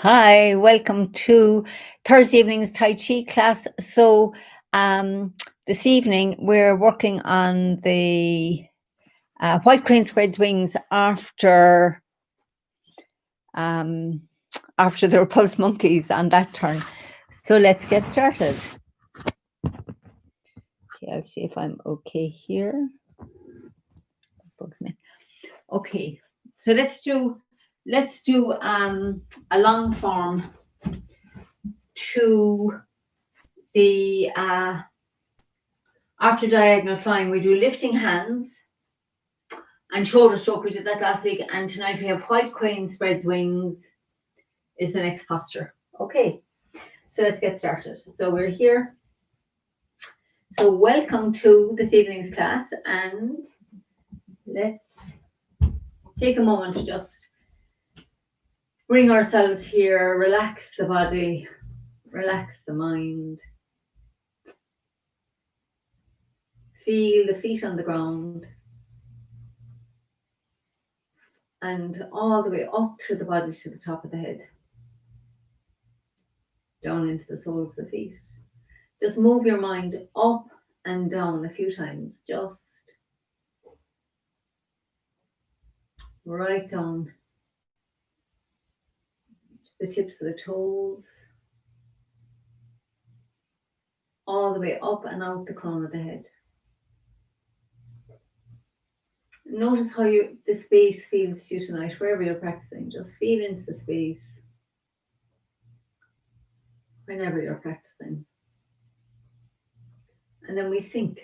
Hi, welcome to Thursday evening's Tai Chi class. So, this evening we're working on the white crane spreads wings after the repulsed monkeys on that turn. So let's get started. Okay, I'll see if I'm okay here. Bugs me. Okay, so let's do a long form to the after diagonal flying. We do lifting hands and shoulder stroke. We did that last week, and tonight we have white crane spreads wings is the next posture. Okay, so let's get started. So we're here. So welcome to this evening's class, and let's take a moment to just bring ourselves here, relax the body, relax the mind. Feel the feet on the ground and all the way up through the body to the top of the head, down into the soles of the feet. Just move your mind up and down a few times, just right down to the tips of the toes, all the way up and out the crown of the head. Notice how the space feels to you tonight, wherever you're practicing. Just feel into the space whenever you're practicing. And then we sink.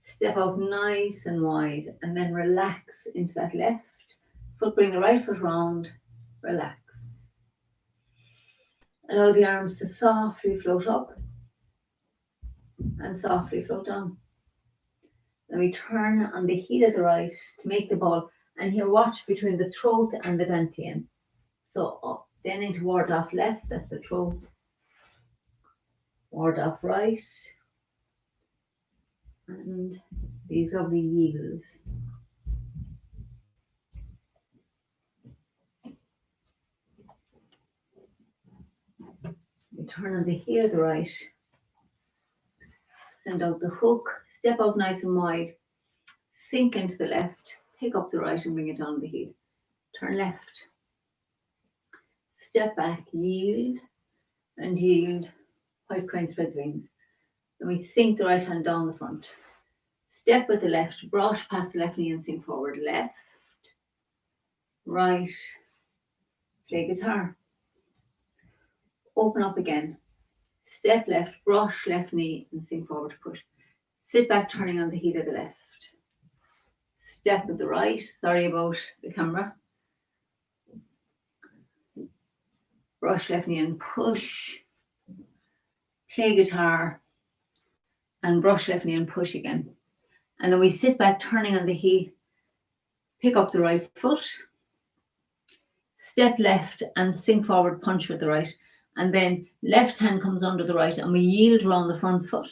Step out nice and wide, and then relax into that left foot. Bring the right foot round, relax. Allow the arms to softly float up and softly float down. Then we turn on the heel of the right to make the ball, and here watch between the throat and the dantian. So up, then into ward off left, that's the throat. Ward off right. And these lovely yields. We turn on the heel of the right. Send out the hook, step out nice and wide, sink into the left, pick up the right and bring it down the heel. Turn left. Step back, yield, and yield. White crane spreads wings. Then we sink the right hand down the front. Step with the left, brush past the left knee and sink forward. Left, right, play guitar. Open up again. Step left, brush left knee and sink forward to push. Sit back, turning on the heel of the left. Step with the right, sorry about the camera. Brush left knee and push. Play guitar and brush left knee and push again. And then we sit back, turning on the heel. Pick up the right foot. Step left and sink forward, punch with the right. And then left hand comes under the right and we yield around the front foot.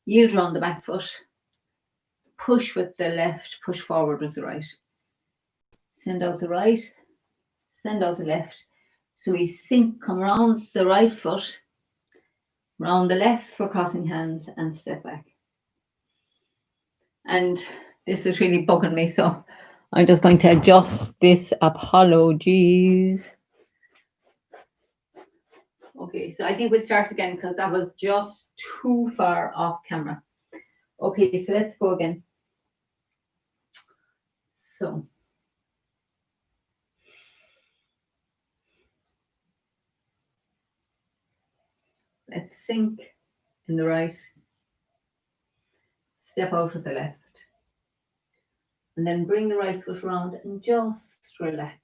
Yield around the back foot. Push with the left, push forward with the right. Send out the right, send out the left. So we sink, come around the right foot, round the left for crossing hands and step back. And this is really bugging me, so I'm just going to adjust this. Apologies. Okay, so I think we'll start again because that was just too far off camera. Okay, so let's go again. So let's sink in the right, step out with the left, and then bring the right foot around and just relax.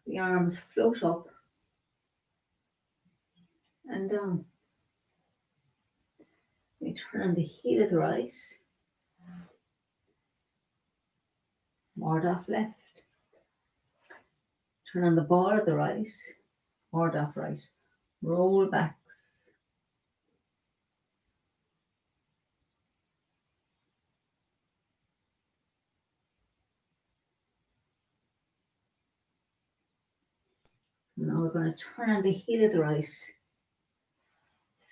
The arms float up and down. We turn on the heel of the right, ward off left. Turn on the ball of the right, ward off right. Roll back. Now we're going to turn on the heel of the right,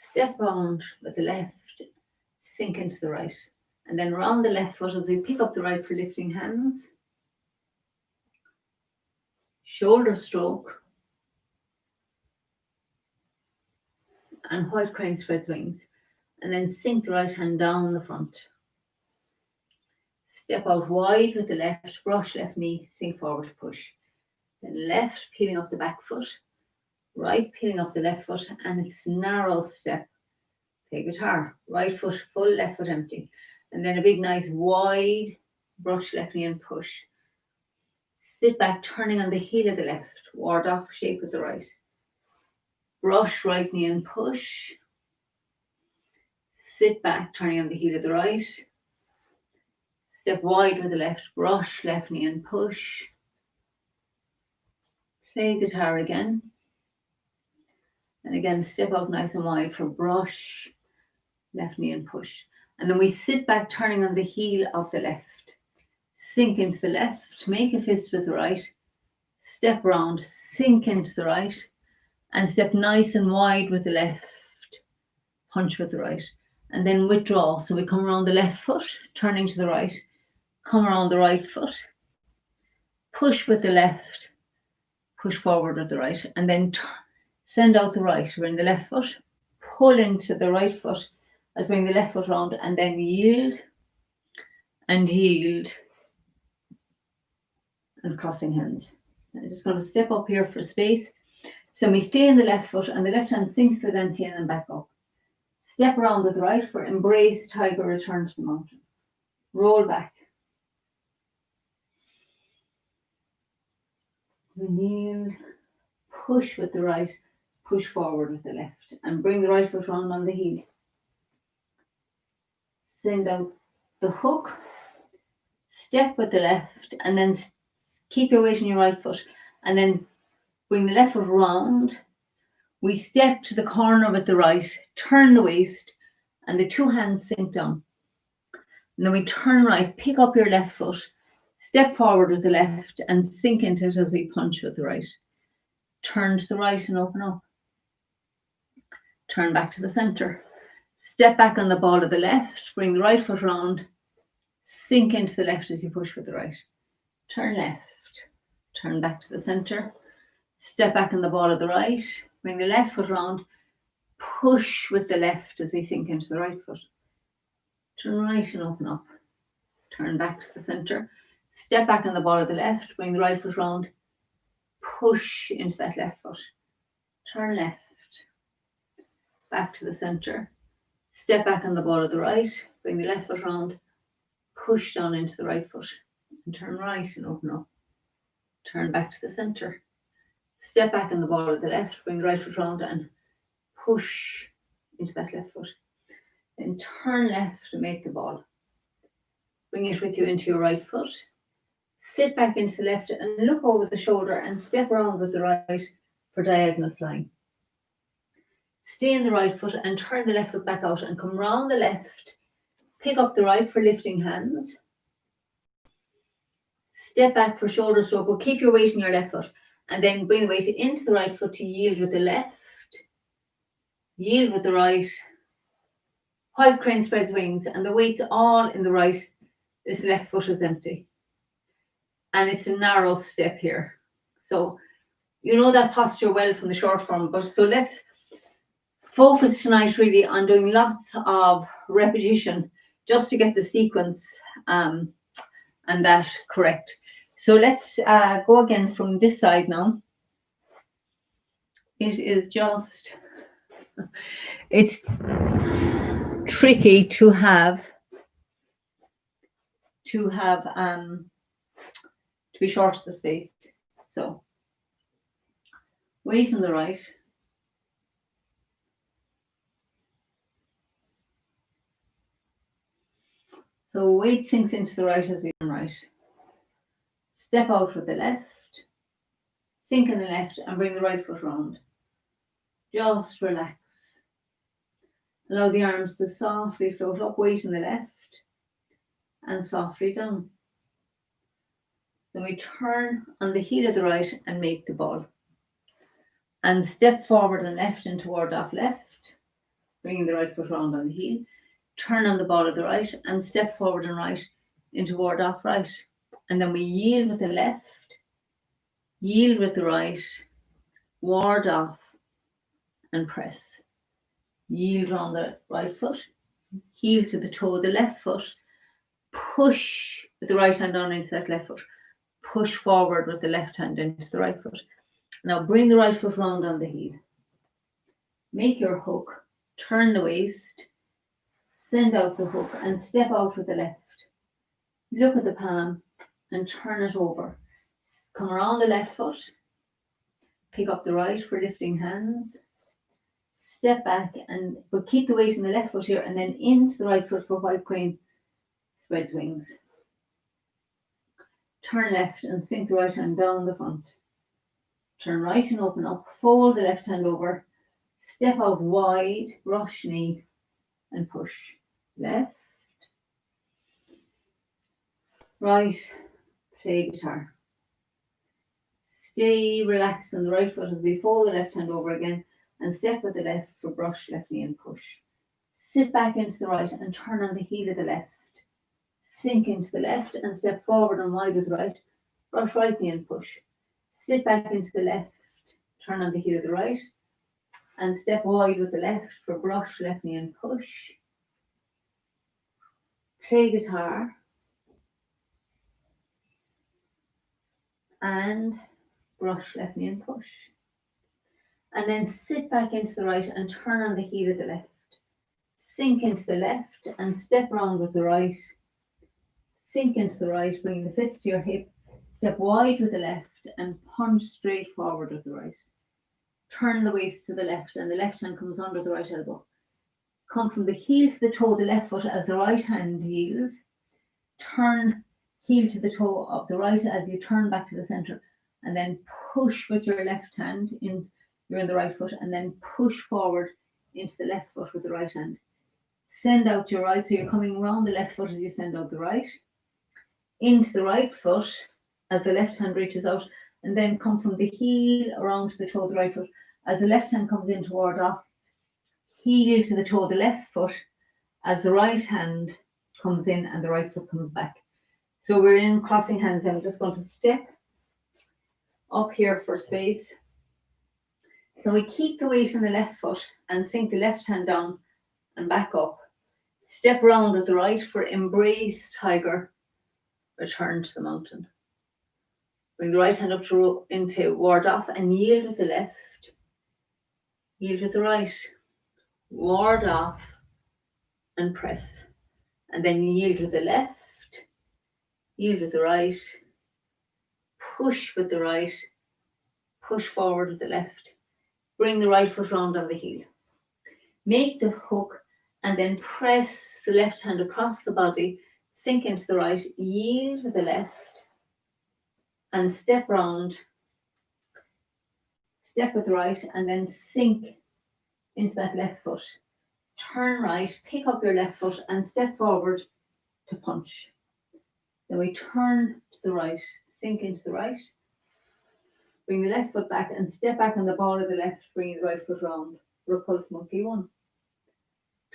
step round with the left, sink into the right, and then round the left foot as we pick up the right for lifting hands, shoulder stroke, and white crane spreads wings, and then sink the right hand down the front. Step out wide with the left, brush left knee, sink forward, push. Then left, peeling up the back foot, right, peeling up the left foot, and it's narrow step. Play guitar, right foot full, left foot empty. And then a big, nice, wide brush left knee and push. Sit back, turning on the heel of the left, ward off shape with the right. Brush right knee and push. Sit back, turning on the heel of the right. Step wide with the left, brush left knee and push. Play guitar again. And again, step out nice and wide for brush, left knee and push. And then we sit back, turning on the heel of the left. Sink into the left, make a fist with the right. Step round, sink into the right. And step nice and wide with the left. Punch with the right. And then withdraw. So we come around the left foot, turning to the right. Come around the right foot. Push with the left. Push forward with the right. And then send out the right. Bring the left foot. Pull into the right foot. Let's bring the left foot round. And then yield. And yield. And crossing hands. I'm just going to step up here for space. So we stay in the left foot and the left hand sinks the dantian and back up. Step around with the right for embrace, tiger, return to the mountain. Roll back. We kneel, push with the right, push forward with the left, and bring the right foot round on the heel. Send out the hook, step with the left, and then keep your weight on your right foot, and then bring the left foot round. We step to the corner with the right, turn the waist, and the two hands sink down. And then we turn right, pick up your left foot, step forward with the left, and sink into it as we punch with the right. Turn to the right and open up. Turn back to the center. Step back on the ball of the left, bring the right foot round, sink into the left as you push with the right. Turn left, turn back to the center. Step back on the ball of the right, bring the left foot round, push with the left as we sink into the right foot. Turn right and open up. Turn back to the center. Step back on the ball of the left, bring the right foot round, push into that left foot. Turn left, back to the center. Step back on the ball of the right, bring the left foot round, push down into the right foot, and turn right and open up. Turn back to the center. Step back on the ball of the left, bring the right foot round and push into that left foot. Then turn left to make the ball. Bring it with you into your right foot. Sit back into the left and look over the shoulder and step around with the right for diagonal flying. Stay in the right foot and turn the left foot back out and come round the left. Pick up the right for lifting hands. Step back for shoulder stroke or keep your weight in your left foot. And then bring the weight into the right foot to yield with the left. Yield with the right. White crane spreads wings and the weight's all in the right. This left foot is empty. And it's a narrow step here. So you know that posture well from the short form. But so let's focus tonight really on doing lots of repetition just to get the sequence and that correct. So let's go again from this side now. It is just, it's tricky to be short of the space. So weight on the right. So weight sinks into the right as we turn right. Step out with the left, sink in the left and bring the right foot round. Just relax. Allow the arms to softly float up, weight in the left and softly down. Then we turn on the heel of the right and make the ball. and step forward and left and toward off left, bringing the right foot round on the heel. Turn on the ball of the right and step forward and right into ward off right. And then we yield with the left, yield with the right, ward off and press. Yield on the right foot, heel to the toe of the left foot, push with the right hand on into that left foot, push forward with the left hand into the right foot. Now bring the right foot round on the heel. Make your hook, turn the waist, send out the hook and step out with the left. Look at the palm and turn it over. Come around the left foot, pick up the right for lifting hands, step back but keep the weight in the left foot here and then into the right foot for white crane, spreads wings. Turn left and sink the right hand down the front. Turn right and open up, fold the left hand over, step out wide, brush knee and push. Left, right, play guitar. Stay relaxed on the right foot as we fold the left hand over again and step with the left for brush, left knee and push. Sit back into the right and turn on the heel of the left. Sink into the left and step forward and wide with the right, brush right knee and push. Sit back into the left, turn on the heel of the right and step wide with the left for brush, left knee and push. Play guitar and brush, left knee and push. And then sit back into the right and turn on the heel of the left. Sink into the left and step round with the right. Sink into the right, bring the fists to your hip, step wide with the left and punch straight forward with the right. Turn the waist to the left and the left hand comes under the right elbow. Come from the heel to the toe of the left foot as the right hand heels. Turn heel to the toe of the right as you turn back to the center and then push with your left hand in. You're in the right foot and then push forward into the left foot with the right hand. Send out your right, so you're coming around the left foot as you send out the right. Into the right foot as the left hand reaches out and then come from the heel around to the toe of the right foot as the left hand comes in toward off. Heel to the toe of the left foot as the right hand comes in and the right foot comes back. So we're in crossing hands. I'm just going to step up here for space. So we keep the weight on the left foot and sink the left hand down and back up. Step round with the right for embrace tiger. Return to the mountain. Bring the right hand up into ward off and yield with the left. Yield with the right. Ward off and press. And then yield with the left. Yield with the right. Push with the right. Push forward with the left. Bring the right foot round on the heel. Make the hook and then press the left hand across the body. Sink into the right. Yield with the left. And step round. Step with the right and then sink into that left foot. Turn right, pick up your left foot and step forward to punch. Then we turn to the right, sink into the right. Bring the left foot back and step back on the ball of the left, bring the right foot round. Repulse monkey 1.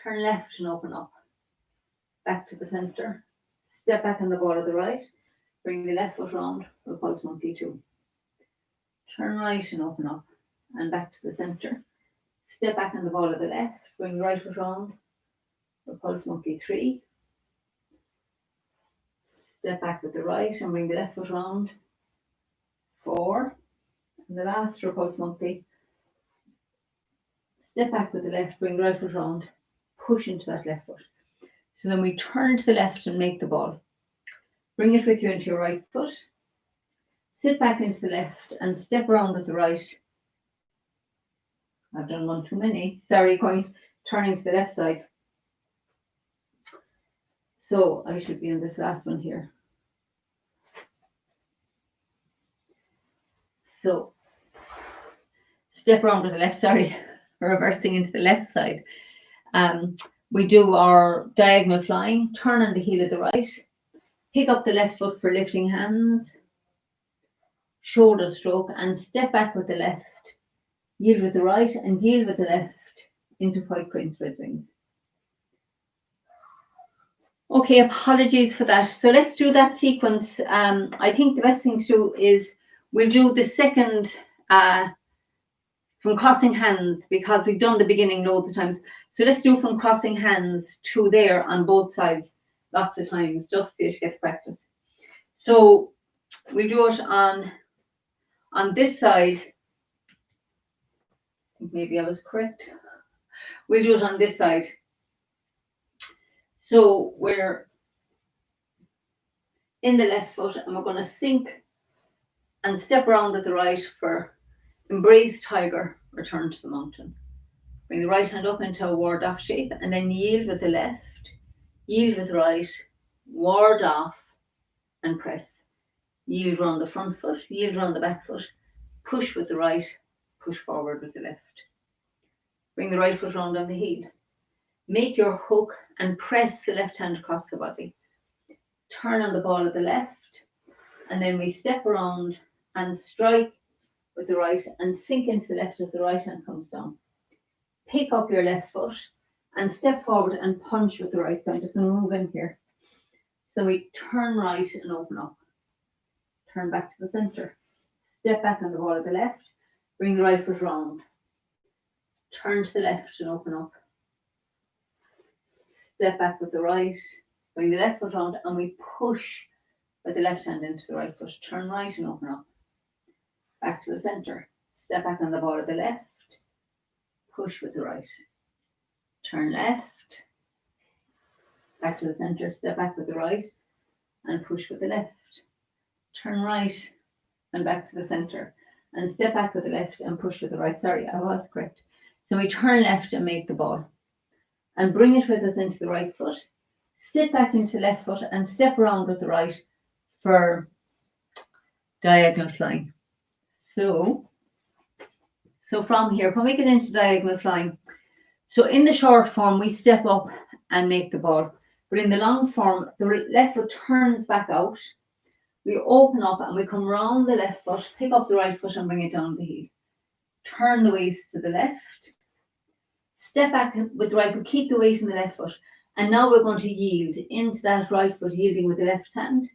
Turn left and open up. Back to the center. Step back on the ball of the right. Bring the left foot round. Repulse monkey 2. Turn right and open up. And back to the center. Step back on the ball of the left. Bring the right foot round. Repulse monkey 3. Step back with the right and bring the left foot round. 4. And the last repulse monkey. Step back with the left, bring the right foot round, push into that left foot. So then we turn to the left and make the ball. Bring it with you into your right foot. Sit back into the left and step around with the right. I've done one too many. Sorry, turning to the left side. So I should be in this last one here. So step around with the left, reversing into the left side. We do our diagonal flying, turn on the heel of the right, pick up the left foot for lifting hands, shoulder stroke, and step back with the left, yield with the right and yield with the left into white crane spread wings. Okay, apologies for that. So let's do that sequence. I think the best thing to do is we'll do the second from crossing hands, because we've done the beginning loads of times. So let's do from crossing hands to there on both sides lots of times, just for you to get practice. So we'll do it on this side. I think maybe I was correct. We'll do it on this side. So we're in the left foot and we're going to sink and step around with the right for embrace tiger, return to the mountain. Bring the right hand up into a ward off shape and then yield with the left, yield with the right, ward off and press. Yield around the front foot, yield around the back foot, push with the right, push forward with the left. Bring the right foot round on the heel. Make your hook and press the left hand across the body. Turn on the ball of the left, and then we step around and strike with the right and sink into the left as the right hand comes down. Pick up your left foot and step forward and punch with the right. So I'm just going to move in here. So we turn right and open up. Turn back to the center. Step back on the ball of the left. Bring the right foot round. Turn to the left and open up. Step back with the right. Bring the left foot round and we push with the left hand into the right foot. Turn right and open up. Back to the center. Step back on the ball of the left. Push with the right. Turn left. Back to the center. Step back with the right and push with the left. Turn right and back to the center. And step back with the left and push with the right. Sorry, I was correct. So we turn left and make the ball. And bring it with us into the right foot. Sit back into the left foot and step around with the right for diagonal flying. So from here, when we get into diagonal flying, so in the short form, we step up and make the ball. But in the long form, the left foot turns back out. We open up and we come round the left foot, pick up the right foot and bring it down the heel. Turn the waist to the left. Step back with the right foot, keep the weight in the left foot. And now we're going to yield into that right foot, yielding with the left hand.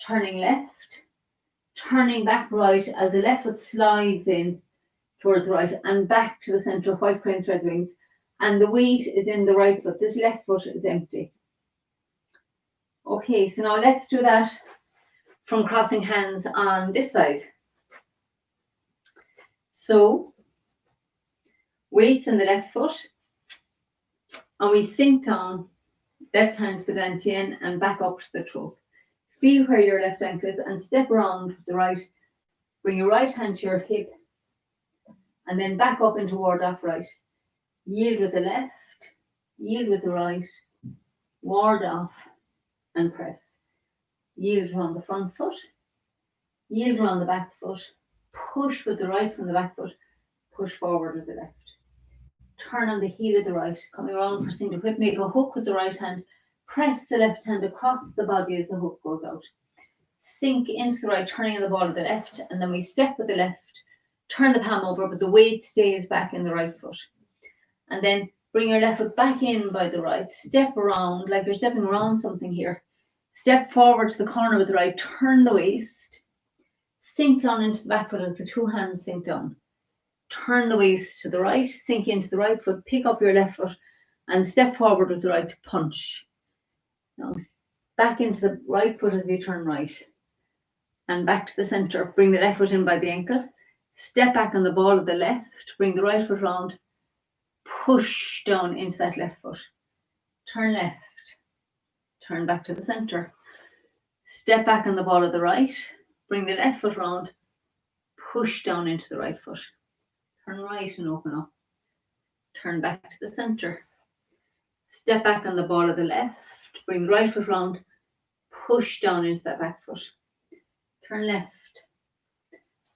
Turning left. Turning back right as the left foot slides in towards the right and back to the center of white crane spread wings. And the weight is in the right foot. This left foot is empty. Okay, so now let's do that from crossing hands on this side. So, weights in the left foot. And we sink down, left hand to the dantian and back up to the throat. Feel where your left ankle is and step around with the right. Bring your right hand to your hip and then back up into ward off right. Yield with the left, yield with the right, ward off and press. Yield around the front foot, yield around the back foot, push with the right from the back foot, push forward with the left. Turn on the heel of the right, coming around for single whip, make a hook with the right hand, press the left hand across the body as the hook goes out. Sink into the right, turning on the ball of the left, and then we step with the left, turn the palm over, but the weight stays back in the right foot. And then bring your left foot back in by the right, step around, like you're stepping around something here. Step forward to the corner with the right, turn the waist, sink down into the back foot as the two hands sink down. Turn the waist to the right, sink into the right foot, pick up your left foot and step forward with the right to punch. Now back into the right foot as you turn right and back to the center. Bring the left foot in by the ankle, step back on the ball of the left, bring the right foot round, push down into that left foot. Turn left, turn back to the center. Step back on the ball of the right, bring the left foot round, push down into the right foot. Turn right and open up. Turn back to the center. Step back on the ball of the left. Bring the right foot round. Push down into that back foot. Turn left.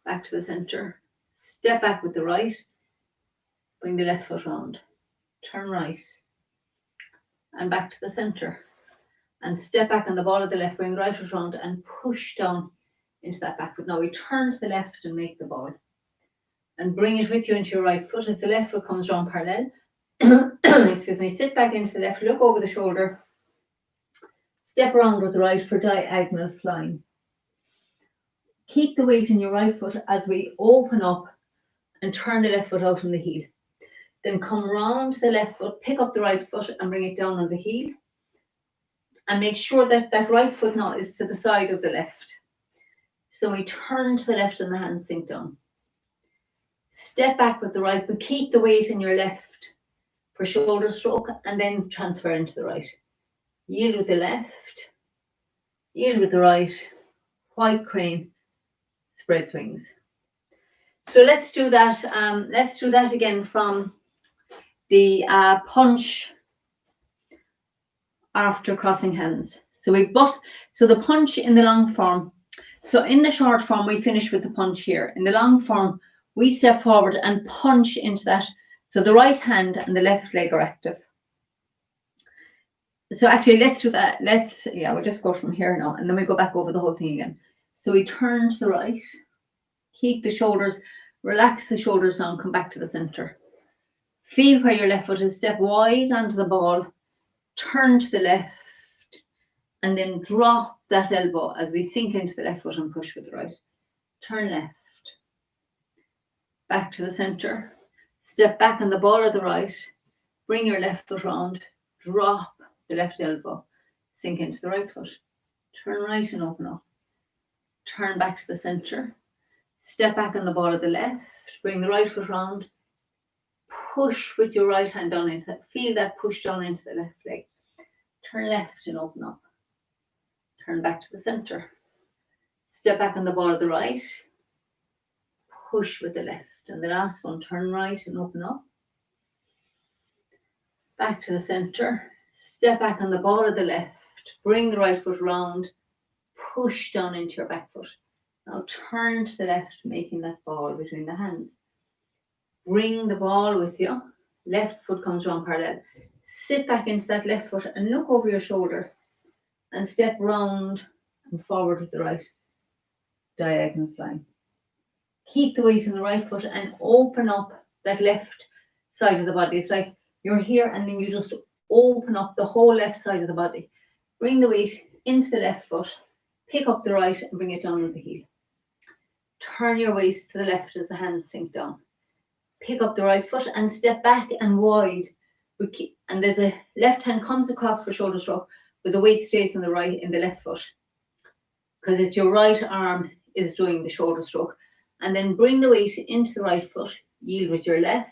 Back to the center. Step back with the right. Bring the left foot round. Turn right. And back to the center. And step back on the ball of the left. Bring the right foot round and push down into that back foot. Now we turn to the left and make the ball. and bring it with you into your right foot as the left foot comes round parallel. Excuse me, sit back into the left, look over the shoulder, step around with the right for diagonal flying. Keep the weight in your right foot as we open up and turn the left foot out on the heel. Then come round the left foot, pick up the right foot and bring it down on the heel. And make sure that that right foot now is to the side of the left. So we turn to the left and the hands sink down. Step back with the right, but keep the weight in your left for shoulder stroke and then transfer into the right. Yield with the left, yield with the right, white crane, spread wings. So let's do that. Let's do that again from the punch after crossing hands. So the punch in the long form. So in the short form, we finish with the punch here. In the long form, we step forward and punch into that. So the right hand and the left leg are active. So actually, let's do that. We'll just go from here now, and then we go back over the whole thing again. So we turn to the right, keep the shoulders, relax the shoulders down, come back to the center. Feel where your left foot is, step wide onto the ball, turn to the left, and then drop that elbow as we sink into the left foot and push with the right. Turn left, back to the center, step back on the ball of the right, bring your left foot round, drop the left elbow, sink into the right foot, turn right and open up, turn back to the center, step back on the ball of the left, bring the right foot round, push with your right hand down into that, feel that push down into the left leg, turn left and open up, turn back to the center, step back on the ball of the right, push with the left, and the last one, turn right and open up, back to the center, step back on the ball of the left, bring the right foot round, push down into your back foot. Now turn to the left, making that ball between the hands. Bring the ball with you, left foot comes round parallel. Sit back into that left foot and look over your shoulder and step round and forward with the right, diagonal flying. Keep the weight in the right foot and open up that left side of the body. It's like you're here and then you just open up the whole left side of the body. Bring the weight into the left foot, pick up the right and bring it down with the heel. Turn your waist to the left as the hands sink down. Pick up the right foot and step back and wide. And there's a left hand comes across for shoulder stroke, but the weight stays in the left foot. Because it's your right arm is doing the shoulder stroke. And then bring the weight into the right foot, yield with your left,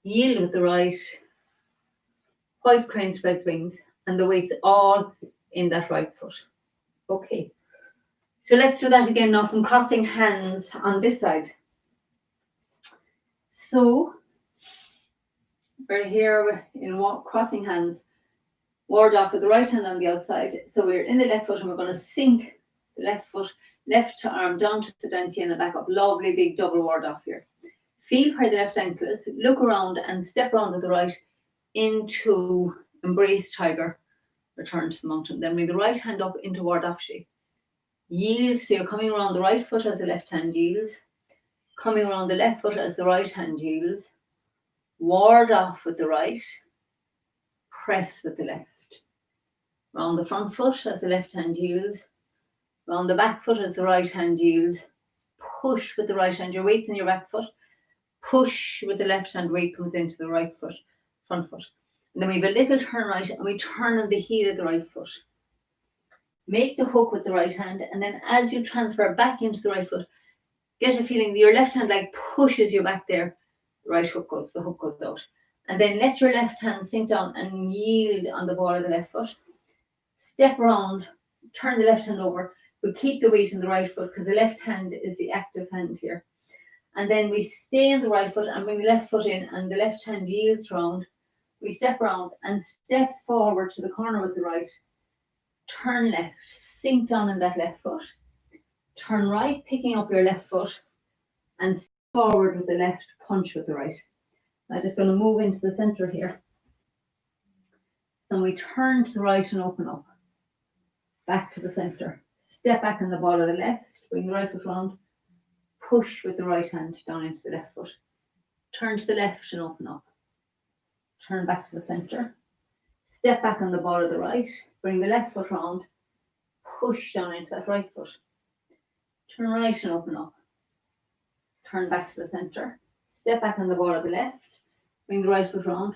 yield with the right, white crane spreads wings, and the weight's all in that right foot. Okay, so let's do that again now from crossing hands on this side. So we're here in crossing hands, ward off with the right hand on the outside. So we're in the left foot and we're going to sink the left foot, left arm down to the dantian and back up. Lovely big double ward off here. Feel where the left ankle is, look around and step around with the right into embrace tiger, return to the mountain. Then bring the right hand up into ward off shape. Yield, so you're coming around the right foot as the left hand yields, coming around the left foot as the right hand yields, ward off with the right, press with the left. Round the front foot as the left hand yields, round the back foot as the right hand yields, push with the right hand, your weight's in your back foot, push with the left hand, weight comes into the right foot, front foot. And then we have a little turn right and we turn on the heel of the right foot. Make the hook with the right hand, and then as you transfer back into the right foot, get a feeling that your left hand like pushes you back there, the right hook goes, the hook goes out. And then let your left hand sink down and yield on the ball of the left foot. Step around, turn the left hand over, but keep the weight in the right foot because the left hand is the active hand here. And then we stay in the right foot and bring the left foot in, and the left hand yields round. We step around and step forward to the corner with the right. Turn left, sink down in that left foot. Turn right, picking up your left foot, and step forward with the left, punch with the right. I'm just going to move into the center here. Then we turn to the right and open up. Back to the center. Step back in the ball of the left, bring the right foot round, push with the right hand down into the left foot. Turn to the left and open up. Turn back to the centre. Step back on the ball of the right. Bring the left foot round. Push down into that right foot. Turn right and open up. Turn back to the centre. Step back on the ball of the left. Bring the right foot round.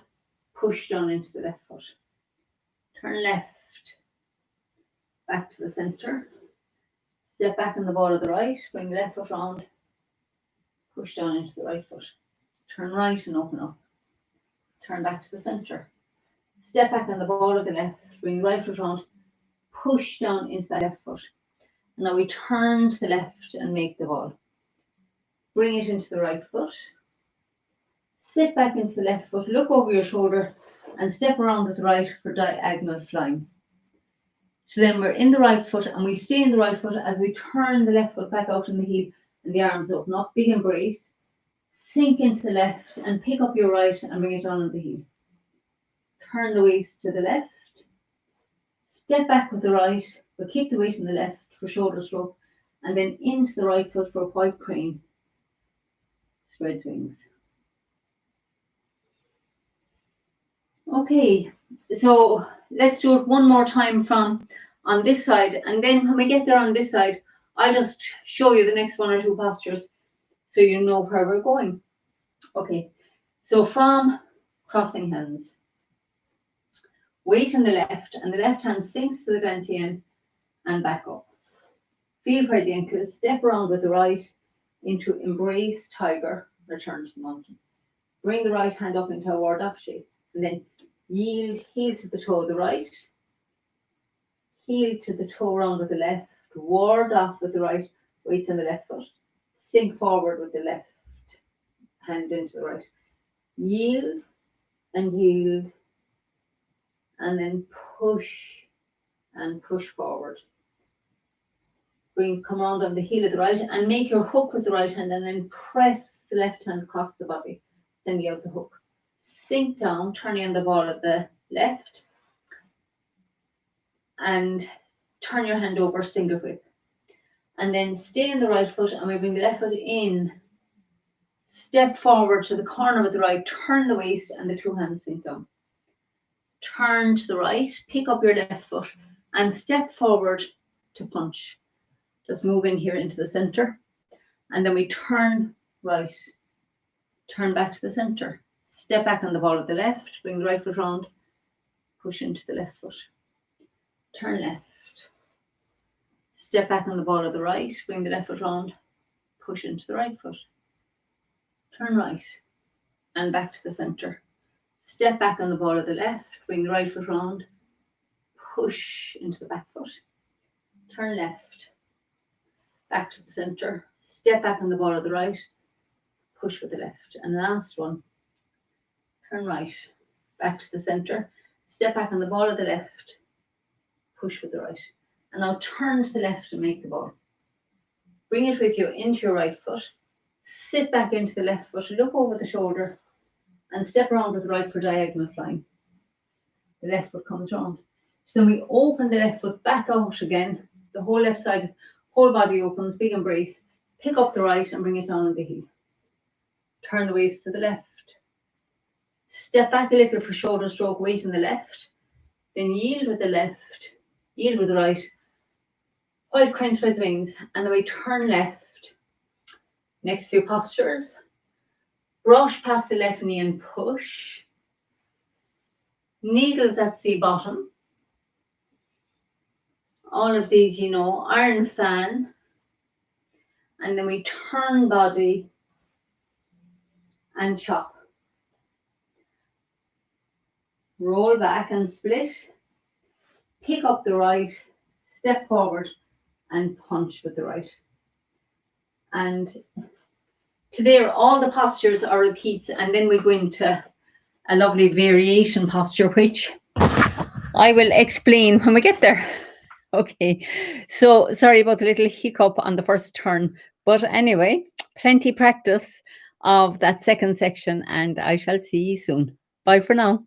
Push down into the left foot. Turn left. Back to the centre. Step back on the ball of the right. Bring the left foot round. Push down into the right foot. Turn right and open up. Turn back to the centre. Step back on the ball of the left. Bring the right foot round. Push down into that left foot. And now we turn to the left and make the ball. Bring it into the right foot. Sit back into the left foot. Look over your shoulder and step around with the right for diagonal flying. So then we're in the right foot and we stay in the right foot as we turn the left foot back out in the heel and the arms open up. Big embrace. Sink into the left and pick up your right and bring it down on the heel. Turn the waist to the left. Step back with the right, but keep the weight in the left for shoulder stroke. And then into the right foot for a white crane. Spreads wings. Okay, so let's do it one more time from on this side. And then when we get there on this side, I'll just show you the next one or two postures so you know where we're going. Okay, so from crossing hands, weight in the left, and the left hand sinks to the dantian and back up. Feel where the ankle is. Step around with the right into embrace tiger, return to the mountain. Bring the right hand up into a ward up shape, and then yield, heel to the toe of the right, heel to the toe round with the left, ward off with the right, weights on the left foot, sink forward with the left hand into the right, yield, and then push and push forward. Come around on the heel of the right and make your hook with the right hand and then press the left hand across the body, sending out the hook. Sink down, turning on the ball of the left and turn your hand over, single whip. And then stay in the right foot and we bring the left foot in. Step forward to the corner with the right, turn the waist and the two hands sink down. Turn to the right, pick up your left foot and step forward to punch. Just move in here into the center. And then we turn right, turn back to the center. Step back on the ball of the left, bring the right foot round, push into the left foot. Turn left. Step back on the ball of the right, bring the left foot round, push into the right foot. Turn right and back to the center. Step back on the ball of the left, bring the right foot round, push into the back foot. Turn left, back to the center. Step back on the ball of the right, push with the left. And last one, turn right, back to the center. Step back on the ball of the left, push with the right. And now turn to the left and make the ball. Bring it with you into your right foot. Sit back into the left foot, look over the shoulder and step around with the right for diagonal flying. The left foot comes round. So then we open the left foot back out again. The whole left side, whole body opens, big embrace. Pick up the right and bring it down on the heel. Turn the waist to the left. Step back a little for shoulder stroke, weight in the left. Then yield with the left, yield with the right. Wide crane spreads wings. And then we turn left. Next few postures. Brush past the left knee and push. Needles at sea bottom. All of these, you know, iron fan. And then we turn body and chop. Roll back and split. Pick up the right, step forward and punch with the right. And to there, all the postures are repeats, and then we go into a lovely variation posture, which I will explain when we get there. Okay, so sorry about the little hiccup on the first turn, but anyway, plenty practice of that second section, and I shall see you soon. Bye for now.